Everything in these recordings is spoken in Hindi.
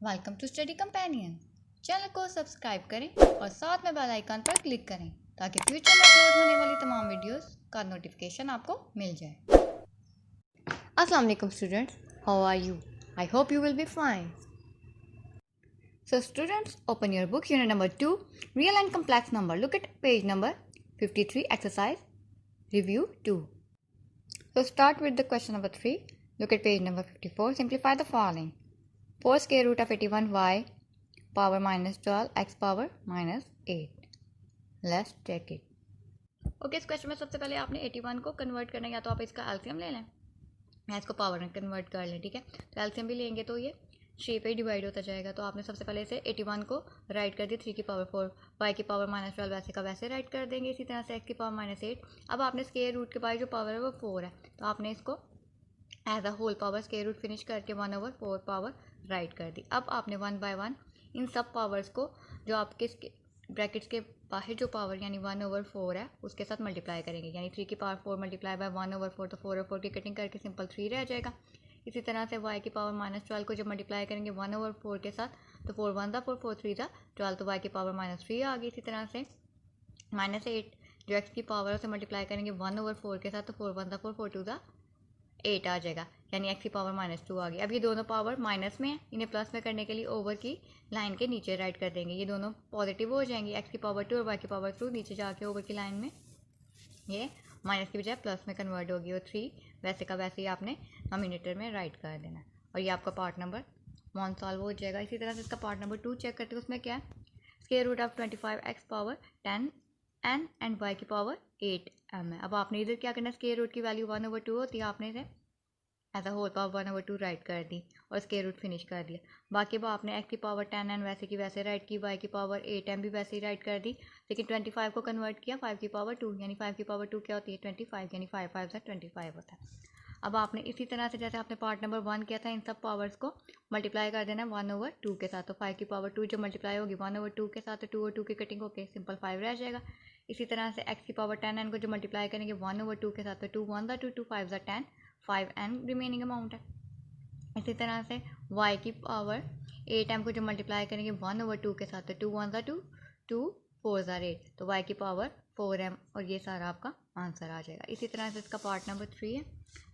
Welcome to Study Companion. Channel को सब्सक्राइब करें और साथ में बेल आइकन पर क्लिक करें ताकि फ्यूचर में अपलोड होने वाली तमाम वीडियोस का नोटिफिकेशन आपको मिल जाए। अस्सलाम वालेकुम students, how are you? I hope you will be fine. So students, open your book, unit number 2, real and complex number. Look at page number 53, exercise review 2. So start with the question number 3. Look at page number 54. Simplify the following. 4 square root of 81 y power minus 12 x power minus 8. Let's check it. Okay, इस क्वेश्चन में सबसे पहले आपने 81 को कन्वर्ट करना है, या तो आप इसका एलसीएम ले लें या इसको पावर में कन्वर्ट कर लें। ठीक है, तो एलसीएम भी लेंगे तो ये 3 पे डिवाइड होता जाएगा। तो आपने सबसे पहले इसे 81 को राइट कर दिया 3 की पावर 4, y की पावर माइनस 12 वैसे का वैसे राइट कर देंगे। इसी तरह से x की पावर माइनस 8। अब आपने स्क्वायर रूट के बाद जो पावर है वो 4 है, तो आपने इसको as a whole power square root finish करके 1/4 पावर राइट कर दी। अब आपने 1 बाय 1 इन सब पावर्स को जो आपके ब्रैकेट्स के बाहर जो पावर यानी 1/4 है उसके साथ मल्टीप्लाई करेंगे, यानी 3 की पावर 4 मल्टीप्लाई बाय 1/4 तो 4/4 की कटिंग करके सिंपल 3 रह जाएगा। इसी तरह से y की पावर माइनस 12 को जब मल्टीप्लाई करेंगे 1/4 के साथ तो 4 1 4 4 3 12, तो y की पावर माइनस 3 आ गई। इसी तरह से माइनस 8 जो x की पावर है उसे मल्टीप्लाई करेंगे 1/4 के साथ तो 4 1 4 4 2 8 आ जाएगा, यानी x की पावर माइनस 2 आ गई। अब ये दोनों पावर माइनस में है, इन्हें प्लस में करने के लिए ओवर की लाइन के नीचे राइट कर देंगे, ये दोनों पॉजिटिव हो जाएंगे। x की पावर 2 और y की पावर 2 नीचे जाके ओवर की लाइन में ये माइनस की बजाय प्लस में कन्वर्ट होगी और 3 वैसे का वैसे ही आपने नॉमिनेटर में राइट कर देना और ये आपका पार्ट नंबर 1 सॉल्व हो जाएगा। इसी तरह से इसका पार्ट नंबर 2 चेक करते हैं, उसमें क्या है, square root of 25x power 10 n and y की पावर 8 m है। अब आपने इधर क्या करना है, स्क्वायर रूट की वैल्यू 1/2 होती है, आपने इसे as a whole power 1/2 write कर दी और स्क्वायर रूट फिनिश कर दिया। बाकी आपने x की पावर 10 n वैसे की वैसे राइट की, y की पावर 8 m भी वैसे ही राइट कर दी, लेकिन 25 को कन्वर्ट किया 5 की पावर 2, यानी 5 की पावर 2 क्या होती है 25, यानी 5 5 से 25 होता है। अब आपने इसी तरह से जैसे आपने पार्ट नंबर 1 किया था इन सब पावर्स को मल्टीप्लाई कर देना 1/2 के साथ, तो 5 की पावर 2 जो मल्टीप्लाई होगी 1/2 के साथ तो 2 और 2 की कटिंग होके सिंपल 5 रह जाएगा। इसी तरह से x की पावर 10 n को जो मल्टीप्लाई करेंगे 1/2 के साथ तो 2 1 2 2 5 10 5 n रिमेनिंग अमाउंट है। इसी तरह से y की पावर 8 m को जो मल्टीप्लाई करेंगे 1/2 के साथ तो 2 1 2 2 4 8, तो y की पावर 4 m और ये सारा आपका आंसर आ जाएगा। इसी तरह से इसका पार्ट नंबर 3 है।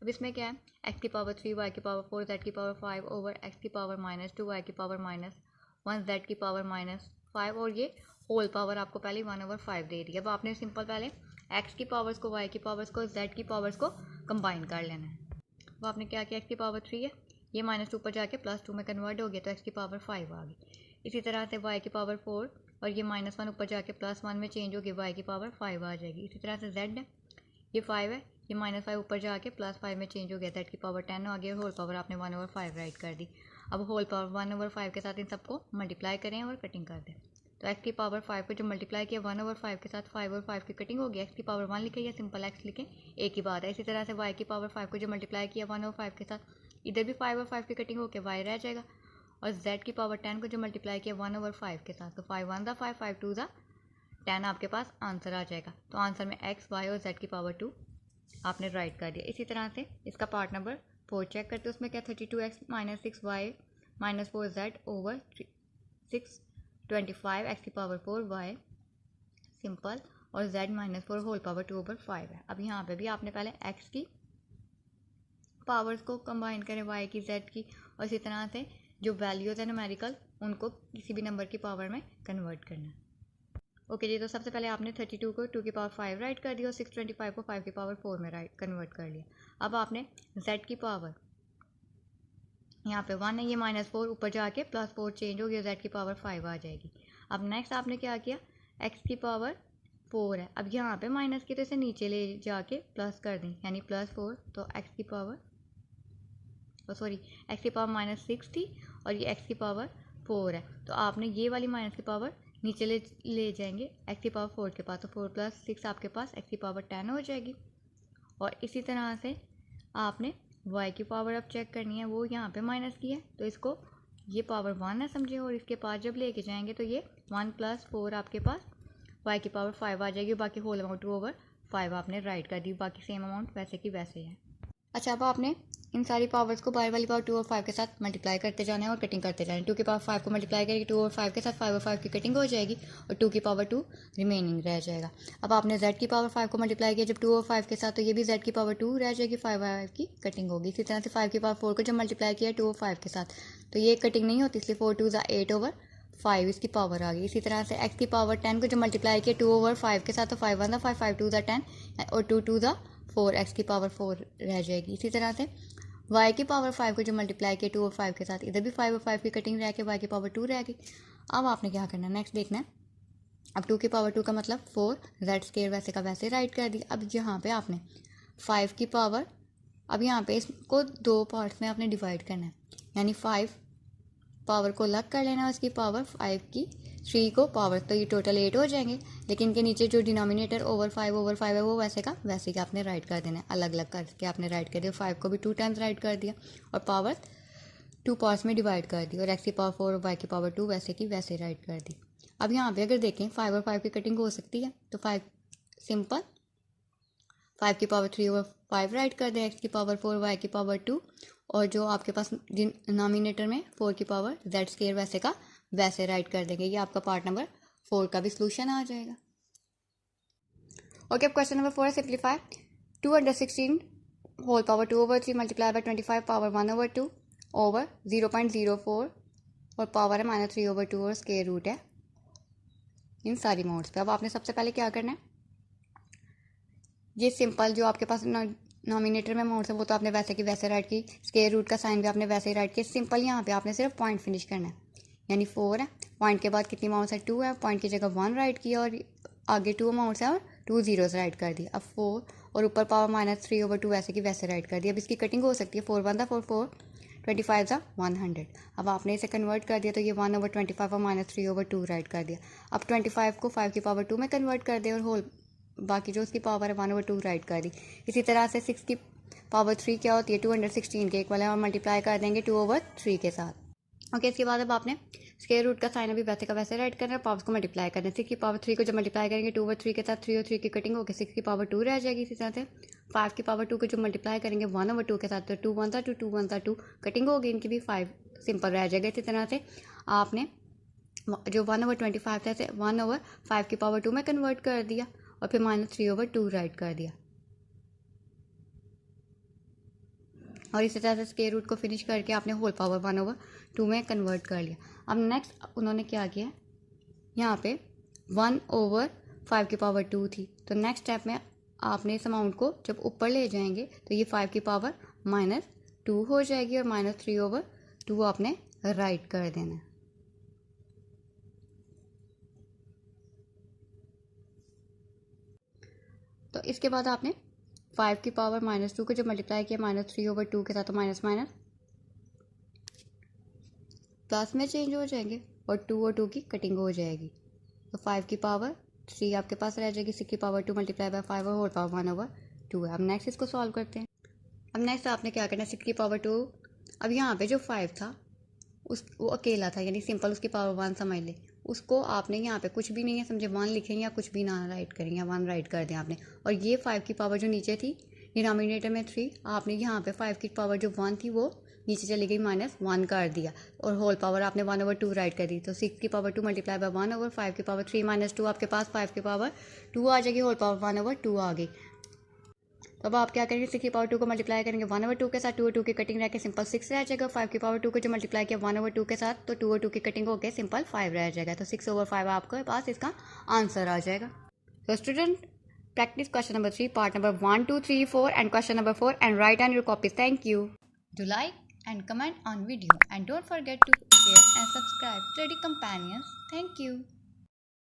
अब इसमें क्या है, x की पावर 3 y की पावर 4 z की पावर 5 ओवर x की पावर माइनस 2 y की पावर माइनस 1 z की पावर माइनस 5 और ये होल पावर आपको पहले 1/5 दे दी। अब आपने सिंपल पहले x की पावर्स को y की पावर्स को z की पावर्स को कंबाइन कर लेना है। अब आपने क्या किया, x की पावर 3 है, ये -2 ऊपर जाके +2 में कन्वर्ट हो गया तो x की पावर 5 आ गई। इसी तरह से y की पावर 4 और ये -1 ऊपर जाके +1 में चेंज हो गया, y की पावर 5 आ जाएगी। इसी तरह से z है, ये 5 है, ये -5 ऊपर जाके +5 में चेंज हो गया, z की पावर 10 आ गया, होल पावर आपने 1/5 राइट कर दी। अब होल पावर 1/5 के साथ इन सबको मल्टीप्लाई करें और कटिंग कर दें, तो x की पावर 5 को जो मल्टीप्लाई किया 1/5 के साथ 5 और 5 की कटिंग हो गई, x की पावर 1 लिखे या सिंपल x लिखें एक ही बात है। इसी तरह से y की पावर 5 को जो मल्टीप्लाई किया 1/5 के साथ इधर भी 5 और 5 की कटिंग होकर y रह जाएगा, और z की पावर 10 को जो मल्टीप्लाई किया 1/5 के साथ तो 5 1 5 5 2 10 आपके पास आंसर आ जाएगा। तो आंसर में x y और z की पावर 2 आपने राइट कर दिया। इसी तरह से इसका पार्ट नंबर 4 चेक करते हैं, उसमें क्या 32x - 6y - 4z over 6 25 x की पावर 4 y सिंपल और z -4 होल पावर 2/5 है। अब यहाँ पे भी आपने पहले x की पावर्स को कंबाइन करें y की z की, और इसी तरह से जो वैल्यूज़ है न्यूमेरिकल उनको किसी भी नंबर की पावर में कन्वर्ट करना है। ओके जी, तो सबसे पहले आपने 32 को 2 की पावर 5 राइट कर दिया और 625 को 5 की पावर 4 में राइट कन्वर्ट कर लिया। अब आपने z की पावर यहाँ पे 1 है, ये -4 ऊपर जाके +4 चेंज हो गया, z की पावर 5 आ जाएगी। अब नेक्स्ट आपने क्या किया, x की पावर 4 है, अब यहाँ पे माइनस की तो इसे नीचे ले जाके प्लस कर दें, यानी +4, तो x की पावर x की पावर -6 थी और ये x की पावर 4 है, तो आपने ये वाली माइनस की पावर नीचे ले जाएंगे x की पावर 4 के पास, तो 4 + 6 आपके पास x की पावर 10 हो जाएगी। और इसी तरह से आपने y की पावर अब चेक करनी है, वो यहाँ पे माइनस की है तो इसको ये पावर 1 है समझे, और इसके पास जब लेके जाएंगे तो ये 1 + 4 आपके पास y की पावर 5 आ जाएगी। बाकी होल अमाउंट 2/5 आपने राइट कर दी, बाकी सेम अमाउंट वैसे की वैसे है। अच्छा, अब आपने इन सारी पावर्स को बाहर वाली पावर 2 और 5 के साथ मल्टीप्लाई करते जाना है और कटिंग करते जाना है। 2 की पावर 5 को मल्टीप्लाई करेगी 2 और 5 के साथ, 5 और 5 की कटिंग हो जाएगी और 2 की पावर 2 रिमेनिंग रह जाएगा। अब आपने z की पावर 5 को मल्टीप्लाई किया जब 2 और 5 के साथ, तो ये भी z की पावर 2 रह जाएगी, 5 और 5 की कटिंग होगी। इसी तरह से 5 की पावर 4 को जब मल्टीप्लाई किया 2 और 5 के साथ, तो ये कटिंग नहीं होती, इसलिए 4 2 ज़ा 8 ओवर 5 इसकी पावर आ गई। इसी तरह से x की पावर 10 को जब मल्टीप्लाई किया 2 ओवर 5 के साथ, तो 5 1 ज़ा 5, 5 2 ज़ा 10 और 2 2 ज़ा 4, x की पावर 4 रह जाएगी। इसी तरह से y की पावर 5 को जो मल्टीप्लाई किया 2 और 5 के साथ, इधर भी 5 और 5 की कटिंग रह के y की पावर 2 रह गई। अब आपने क्या करना है, नेक्स्ट देखना है। अब 2 की पावर 2 का मतलब 4, z स्क्वायर वैसे का वैसे राइट कर दिया। अब यहाँ पे आपने 5 की पावर, अब यहाँ पे इसको 2 पार्ट्स में आपने डिवाइड करना है, यानी 5 पावर को अलग कर लेना है, उसकी पावर 5 की 3 को पावर, तो ये टोटल 8 हो जाएंगे। लेकिन इनके नीचे जो डिनोमिनेटर ओवर 5 है वो वैसे का वैसे ही आपने राइट कर देना है, अलग अलग करके आपने राइट कर दिया। 5 को भी 2 टाइम्स राइट कर दिया और पावर 2 पार्ट्स में डिवाइड कर दी, और x की पावर 4 और y की पावर 2 वैसे की वैसे राइट कर दी। अब यहाँ पे अगर देखें 5 और 5 की कटिंग हो सकती है, तो 5 सिंपल 5 की पावर 3 ओवर 5 राइट कर दें, x की पावर 4 y की पावर 2, और जो आपके पास डिनोमिनेटर में 4 की पावर z स्क्वायर वैसे का वैसे राइट कर देंगे। ये आपका पार्ट नंबर 4 का भी सोल्यूशन आ जाएगा। ओके, अब क्वेश्चन नंबर 4 है simplify 216 whole power 2 over 3 multiply by 25 power 1 over 2 over 0.04 और पावर है -3 ओवर 2 और स्क्वायर रूट है इन सारी मोड्स पे। अब आपने सबसे पहले क्या करना है, ये सिंपल जो आपके पास नॉमिनेटर में मोड्स है वो तो आपने वैसे की वैसे राइट की, स्क्वायर रूट का साइन भी आपने वैसे ही राइट किया। सिंपल यहाँ पे आपने सिर्फ पॉइंट फिनिश करना है, यानी 4 है, पॉइंट के बाद कितनी अमाउंट्स है 2 है, पॉइंट की जगह 1 राइट किया और आगे 2 अमाउंट्स है और 2 जीरोस राइट कर दिया। अब 4 और ऊपर पावर -3 ओवर 2 वैसे की वैसे राइट कर दिया। अब इसकी कटिंग हो सकती है, 4 1 4 4 25 100। अब आपने इसे कन्वर्ट कर दिया तो ये 1 ओवर 25 और -3 ओवर 2 राइट कर दिया। अब 25 को 5 की पावर 2 में कन्वर्ट कर दिया और होल बाकी जो उसकी पावर है 1 ओवर 2 राइट कर दी। इसी तरह से 6 की पावर 3 क्या होती है 216 के इक्वल है और मल्टीप्लाई कर देंगे 2 ओवर 3 के साथ। ओके, इसके बाद अब आपने स्क्वायर रूट का साइन अभी वैसे का वैसे राइट करना है, पावर्स को मल्टीप्लाई करना है। 6 की पावर 3 को जब मल्टीप्लाई करेंगे 2 ओवर 3 के साथ, 3 और 3 की कटिंग होकर 6 की पावर 2 रह जाएगी। इसी तरह से 5 की पावर 2 को जब मल्टीप्लाई करेंगे 1 ओवर 2 के साथ, तो 2 1 2 2 1 2 कटिंग होगी, इनकी भी 5 सिंपल रह जाएगा। इसी तरह से आपने जो 1 ओवर 25 था 1 ओवर 5 की पावर 2 में कन्वर्ट कर दिया और फिर -3 ओवर 2 राइट कर दिया, और इसी तरह से स्क्वायर रूट को फिनिश करके आपने होल पावर 1 ओवर 2 में कन्वर्ट कर लिया। अब नेक्स्ट उन्होंने क्या किया, यहाँ पे 1 ओवर 5 की पावर 2 थी, तो नेक्स्ट स्टेप में आपने इस अमाउंट को जब ऊपर ले जाएंगे तो ये 5 की पावर -2 हो जाएगी और -3 ओवर 2 आपने राइट कर देना है। तो इसके बाद आपने 5 की पावर -2 को जब मल्टीप्लाई किया -3 ओवर 2 के साथ, तो माइनस माइनस प्लस में चेंज हो जाएंगे और 2 और 2 की कटिंग हो जाएगी। तो 5 की पावर 3 आपके पास रह जाएगी, 6 की पावर 2 मल्टीप्लाई बाय 5 और होल पावर 1 ओवर 2 है। अब नेक्स्ट इसको सॉल्व करते हैं। अब नेक्स्ट आपने क्या करना है, 6 की पावर 2, अब यहाँ पे जो 5 था वो अकेला था, यानी सिंपल उसकी पावर 1 समझ ले, उसको आपने यहाँ पे कुछ भी नहीं है समझे 1 लिखेंगे या कुछ भी ना राइट करेंगे, 1 राइट कर दें आपने। और ये 5 की पावर जो नीचे थी डिनोमिनेटर में 3, आपने यहाँ पे 5 की पावर जो 1 थी वो नीचे चली गई -1 कर दिया और होल पावर आपने 1 ओवर 2 राइट कर दी। तो 6 की पावर 2 मल्टीप्लाई बाय 1 ओवर 5 की पावर 3 -2 आपके पास 5 की पावर 2 आ जाएगी, होल पावर 1 ओवर 2 आ गई। तो अब आप क्या करेंगे, 6 की पावर 2 को मल्टीप्लाई करेंगे 1 ओवर 2 के साथ, 2 और 2 की कटिंग रह के सिंपल 6 रह जाएगा। 5 की पावर 2 को जो मल्टीप्लाई किया 1 ओवर 2 के साथ, तो 2 और 2 की कटिंग होकर सिंपल 5 रह जाएगा। तो 6 ओवर 5 आपके पास इसका आंसर आ जाएगा। तो student practice question number 3, part number 1, 2, 3, 4 and question number 4 and write on your copies. Thank you. Do like and comment on video and don't forget to share and subscribe. Study Companions. Thank you.